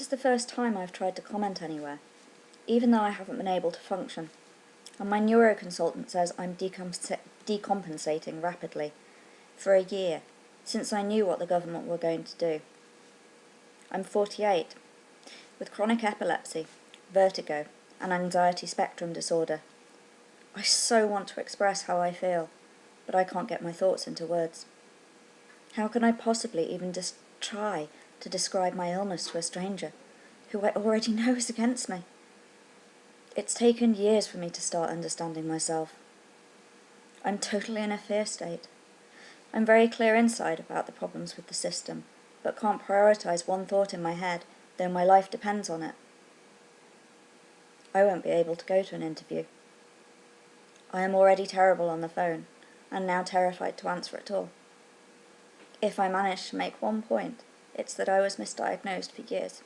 is the first time I've tried to comment anywhere, even though I haven't been able to function, and my neuroconsultant says I'm decompensating rapidly, for a year, since I knew what the government were going to do. I'm 48, with chronic epilepsy, vertigo, and anxiety spectrum disorder. I so want to express how I feel, but I can't get my thoughts into words. How can I possibly even just try to describe my illness to a stranger, who I already know is against me? It's taken years for me to start understanding myself. I'm totally in a fear state. I'm very clear inside about the problems with the system, but can't prioritise one thought in my head, though my life depends on it. I won't be able to go to an interview. I am already terrible on the phone, and now terrified to answer at all. If I manage to make one point, it's that I was misdiagnosed for years.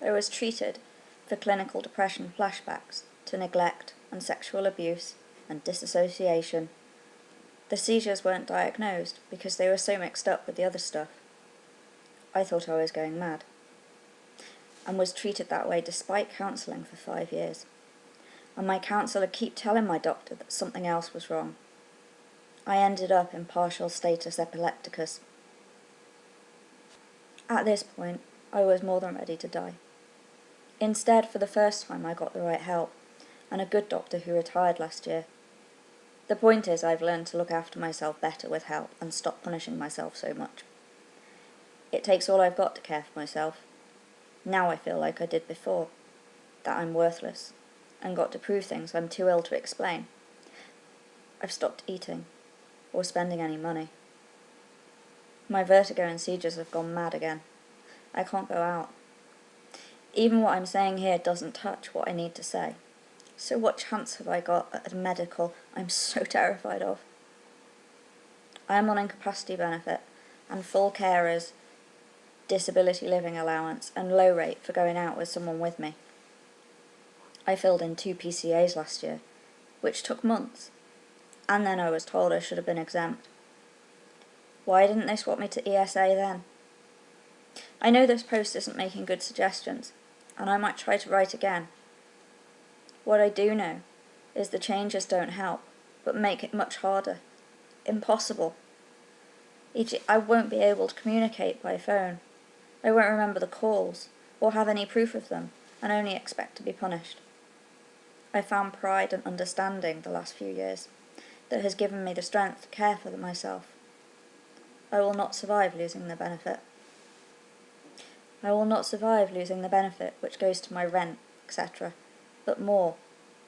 I was treated for clinical depression flashbacks to neglect and sexual abuse and disassociation. The seizures weren't diagnosed because they were so mixed up with the other stuff. I thought I was going mad, and was treated that way despite counselling for 5 years. And my counsellor kept telling my doctor that something else was wrong. I ended up in partial status epilepticus. At this point, I was more than ready to die. Instead, for the first time, I got the right help, and a good doctor who retired last year. The point is, I've learned to look after myself better with help and stop punishing myself so much. It takes all I've got to care for myself. Now I feel like I did before, that I'm worthless, and got to prove things I'm too ill to explain. I've stopped eating, or spending any money. My vertigo and seizures have gone mad again. I can't go out. Even what I'm saying here doesn't touch what I need to say. So what chance have I got at a medical I'm so terrified of? I am on incapacity benefit and full carers, disability living allowance and low rate for going out with someone with me. I filled in 2 PCAs last year, which took months, and then I was told I should have been exempt. Why didn't they swap me to ESA then? I know this post isn't making good suggestions, and I might try to write again. What I do know is the changes don't help, but make it much harder. Impossible. I won't be able to communicate by phone. I won't remember the calls, or have any proof of them, and only expect to be punished. I found pride and understanding the last few years that has given me the strength to care for myself. I will not survive losing the benefit. I will not survive losing the benefit which goes to my rent, etc. But more,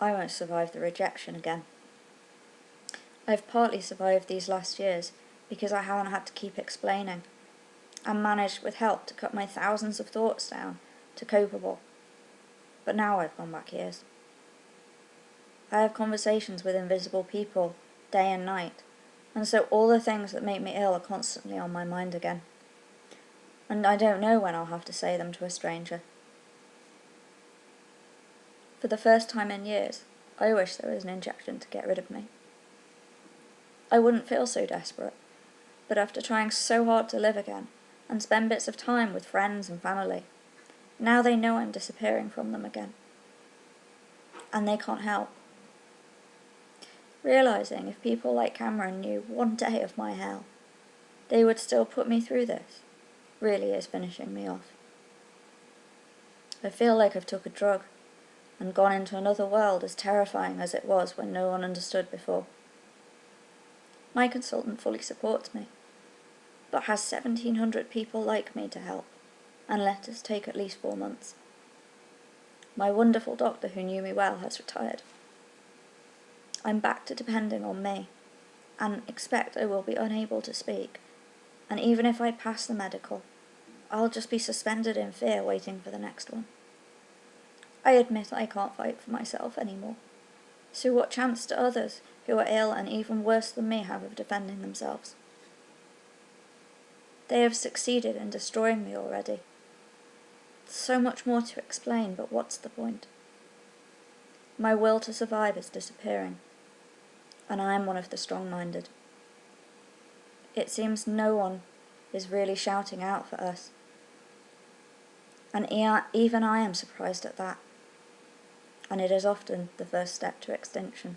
I won't survive the rejection again. I've partly survived these last years because I haven't had to keep explaining, and managed with help to cut my thousands of thoughts down to copable. But now I've gone back years. I have conversations with invisible people, day and night, and so all the things that make me ill are constantly on my mind again. And I don't know when I'll have to say them to a stranger. For the first time in years, I wish there was an injection to get rid of me. I wouldn't feel so desperate, but after trying so hard to live again, and spend bits of time with friends and family, now they know I'm disappearing from them again. And they can't help. Realising if people like Cameron knew one day of my hell, they would still put me through this, really is finishing me off. I feel like I've took a drug, and gone into another world as terrifying as it was when no one understood before. My consultant fully supports me, but has 1,700 people like me to help, and let us take at least 4 months. My wonderful doctor who knew me well has retired. I'm back to depending on me, and expect I will be unable to speak, and even if I pass the medical, I'll just be suspended in fear waiting for the next one. I admit I can't fight for myself anymore, so what chance do others who are ill and even worse than me have of defending themselves? They have succeeded in destroying me already. So much more to explain, but what's the point? My will to survive is disappearing, and I am one of the strong-minded. It seems no one is really shouting out for us. And even I am surprised at that, and it is often the first step to extinction.